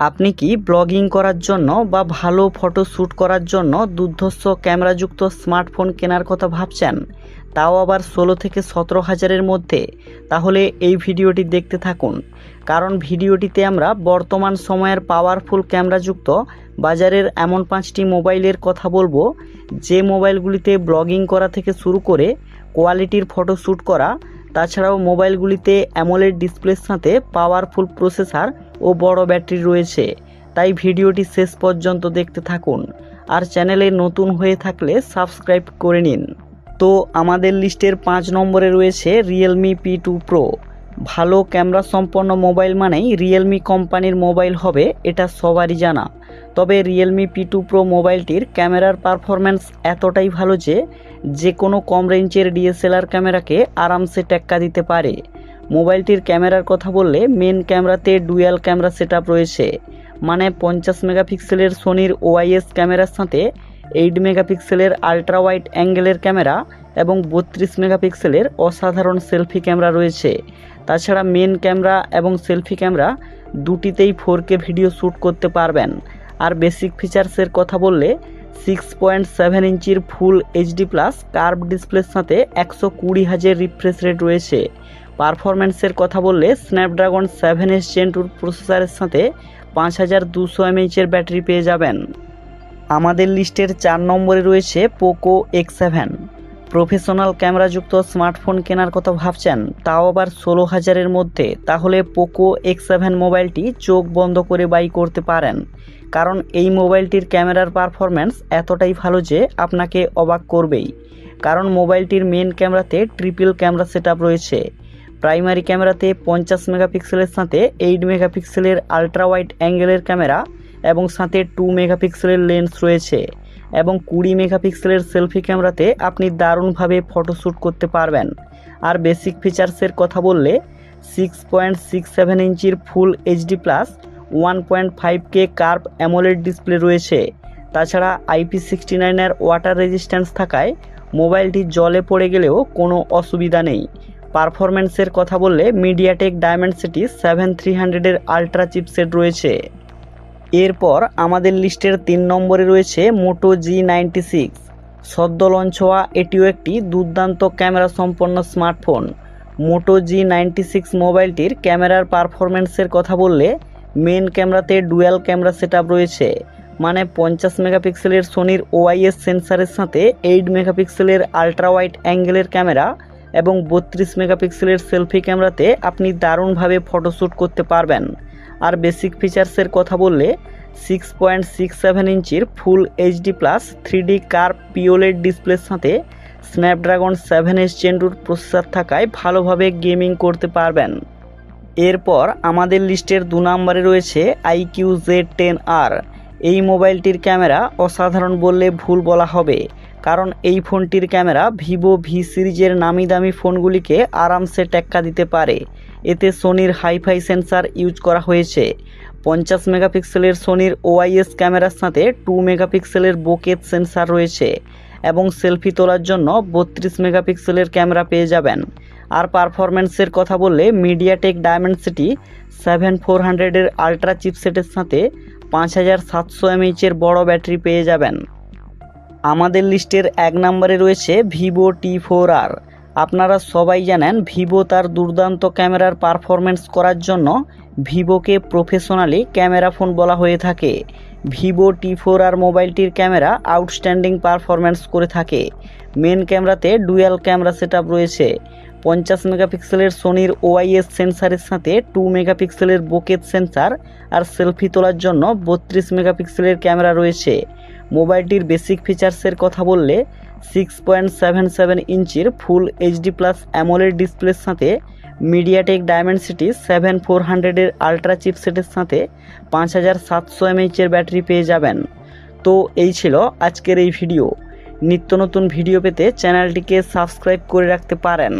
আপনি কি ব্লগিং করার জন্য বা ভালো ফটো শ্যুট করার জন্য দুর্ধর্ষ ক্যামেরাযুক্ত স্মার্টফোন কেনার কথা ভাবছেন, তাও আবার 16 থেকে 17 হাজারের মধ্যে? তাহলে এই ভিডিওটি দেখতে থাকুন, কারণ ভিডিওটিতে আমরা বর্তমান সময়ের পাওয়ারফুল ক্যামেরাযুক্ত বাজারের এমন 5টি মোবাইলের কথা বলবো, যে মোবাইলগুলিতে ব্লগিং করা থেকে শুরু করে কোয়ালিটির ফটো শ্যুট করা, তাছাড়াও মোবাইলগুলিতে অ্যামোলেড ডিসপ্লের সাথে পাওয়ারফুল প্রসেসর ও বড় ব্যাটারি রয়েছে। তাই ভিডিওটি শেষ পর্যন্ত দেখতে থাকুন, আর চ্যানেলে নতুন হয়ে থাকলে সাবস্ক্রাইব করে নিন। তো আমাদের লিস্টের 5 নম্বরে রয়েছে রিয়েলমি P2 Pro। ভালো ক্যামেরা সম্পন্ন মোবাইল মানেই রিয়েলমি কোম্পানির মোবাইল হবে, এটা সবারই জানা। তবে রিয়েলমি P2 Pro মোবাইলটির ক্যামেরার পারফরম্যান্স এতটাই ভালো যে কোনো কম রেঞ্জের ডিএসএলআর ক্যামেরাকে আরামসে টেক্কা দিতে পারে। মোবাইলটির ক্যামেরার কথা বললে মেন ক্যামেরাতে ডুয়াল ক্যামেরা সেটআপ রয়েছে, মানে 50 মেগাপিক্সেলের সোনির OIS ক্যামেরার সাথে 8 মেগাপিক্সেলের আলট্রা ওয়াইড অ্যাঙ্গেলের ক্যামেরা এবং 32 মেগাপিক্সেলের অসাধারণ সেলফি ক্যামেরা রয়েছে। তাছাড়া মেন ক্যামেরা এবং সেলফি ক্যামেরা দুটিতেই 4K ভিডিও শ্যুট করতে পারবেন। আর বেসিক ফিচার্সের কথা বললে 6.7 ইঞ্চির ফুল এইচডি প্লাস কার্ভ ডিসপ্লের সাথে 120 হার্জ রিফ্রেশ রেট রয়েছে। পারফরম্যান্সের কথা বললে স্ন্যাপড্রাগন 7S Gen 2 প্রসেসরের সাথে 5200 mAh ব্যাটারি পেয়ে যাবেন। আমাদের লিস্টের 4 নম্বরে রয়েছে পোকো X7। প্রফেশনাল ক্যামেরাযুক্ত স্মার্টফোন কেনার কথা ভাবছেন, তাও আবার 16 হাজারের মধ্যে? তাহলে পোকো X7 মোবাইলটি চোখ বন্ধ করে বাই করতে পারেন, কারণ এই মোবাইলটির ক্যামেরার পারফরম্যান্স এতটাই ভালো যে আপনাকে অবাক করবেই। কারণ মোবাইলটির মেন ক্যামেরাতে ট্রিপল ক্যামেরা সেটআপ রয়েছে। প্রাইমারি ক্যামেরাতে 50 মেগাপিক্সেলের সাথে 8 মেগাপিক্সেলের আলট্রা ওয়াইড অ্যাঙ্গেলের ক্যামেরা এবং সাথে 2 মেগাপিক্সেলের লেন্স রয়েছে, এবং 20 মেগাপিক্সেলের সেলফি ক্যামেরাতে আপনি দারুণভাবে ফটোশ্যুট করতে পারবেন। আর বেসিক ফিচার্সের কথা বললে 6.67 ইঞ্চির full HD plus 1.5K curve AMOLED display রয়েছে। তাছাড়া IP69 এর ওয়াটার রেজিস্ট্যান্স থাকায় মোবাইলটি জলে পড়ে গেলেও কোনো অসুবিধা নেই। পারফরম্যান্সের কথা বললে মিডিয়াটেক ডায়মেনসিটি 7300 এর আলট্রা চিপসেট রয়েছে। এরপর আমাদের লিস্টের 3 নম্বরে রয়েছে মোটো G96। সদ্য লঞ্চ হওয়া এটিও একটি দুর্দান্ত ক্যামেরা সম্পন্ন স্মার্টফোন। মোটো G96 মোবাইলটির ক্যামেরার পারফরম্যান্সের কথা বললে মেন ক্যামেরাতে ডুয়াল ক্যামেরা সেটআপ রয়েছে, মানে 50 মেগাপিক্সেলের সোনির OIS সেন্সারের সাথে 8 মেগাপিক্সেলের আলট্রা ওয়াইড অ্যাঙ্গেলের ক্যামেরা এবং 32 মেগাপিক্সেলের সেলফি ক্যামেরাতে আপনি দারুণভাবে ফটোশ্যুট করতে পারবেন। আর বেসিক ফিচার্সের কথা বললে 6.67 ইঞ্চির full HD plus 3D curve POLED ডিসপ্লের সাথে স্ন্যাপড্রাগন 7S Gen 2 প্রসেসর থাকায় ভালোভাবে গেমিং করতে পারবেন। এরপর আমাদের লিস্টের 2 নম্বরে রয়েছে IQ Z10R। এই মোবাইলটির ক্যামেরা অসাধারণ বললে ভুল বলা হবে, কারণ এই ফোনটির ক্যামেরা ভিভো ভি সিরিজের নামি দামি ফোনগুলিকে আরামসে টেক্কা দিতে পারে। এতে সোনির হাইফাই সেন্সার ইউজ করা হয়েছে। 50 মেগাপিক্সেলের সোনির OIS ক্যামেরার সাথে 2 মেগাপিক্সেলের বোকেট সেন্সার রয়েছে, এবং সেলফি তোলার জন্য 32 মেগাপিক্সেলের ক্যামেরা পেয়ে যাবেন। আর পারফরম্যান্সের কথা বললে মিডিয়াটেক ডায়মেনসিটি 7400 এর আলট্রা চিপসেটের সাথে 5700 mAh এর বড় ব্যাটারি পেয়ে যাবেন। আমাদের লিস্টের 1 নম্বরে রয়েছে ভিভো T4R। আপনারা সবাই জানেন ভিভো তার দুর্দান্ত ক্যামেরার পারফরম্যান্স করার জন্য ভিভোকে প্রফেশনালি ক্যামেরা ফোন বলা হয়ে থাকে। ভিভো T4R মোবাইলটির ক্যামেরা আউটস্ট্যান্ডিং পারফরম্যান্স করে থাকে। মেন ক্যামেরাতে ডুয়াল ক্যামেরা সেটআপ রয়েছে। 50 মেগাপিক্সেলের সোনির OIS সেন্সারের সাথে 2 মেগাপিক্সেলের বোকেট সেন্সার আর সেলফি তোলার জন্য 32 মেগাপিক্সেলের ক্যামেরা রয়েছে। মোবাইলটির বেসিক ফিচার্সের কথা বললে 6.77 ইঞ্চির ফুল এইচডি প্লাস অ্যামোলেড ডিসপ্লের সাথে মিডিয়াটেক ডায়মেনসিটি 7400 এর আলট্রা চিপসেটের সাথে 5700 mAh এর ব্যাটারি পেয়ে যাবেন। তো এই ছিল আজকের এই ভিডিও। নিত্য নতুন ভিডিও পেতে চ্যানেলটিকে সাবস্ক্রাইব করে রাখতে পারেন।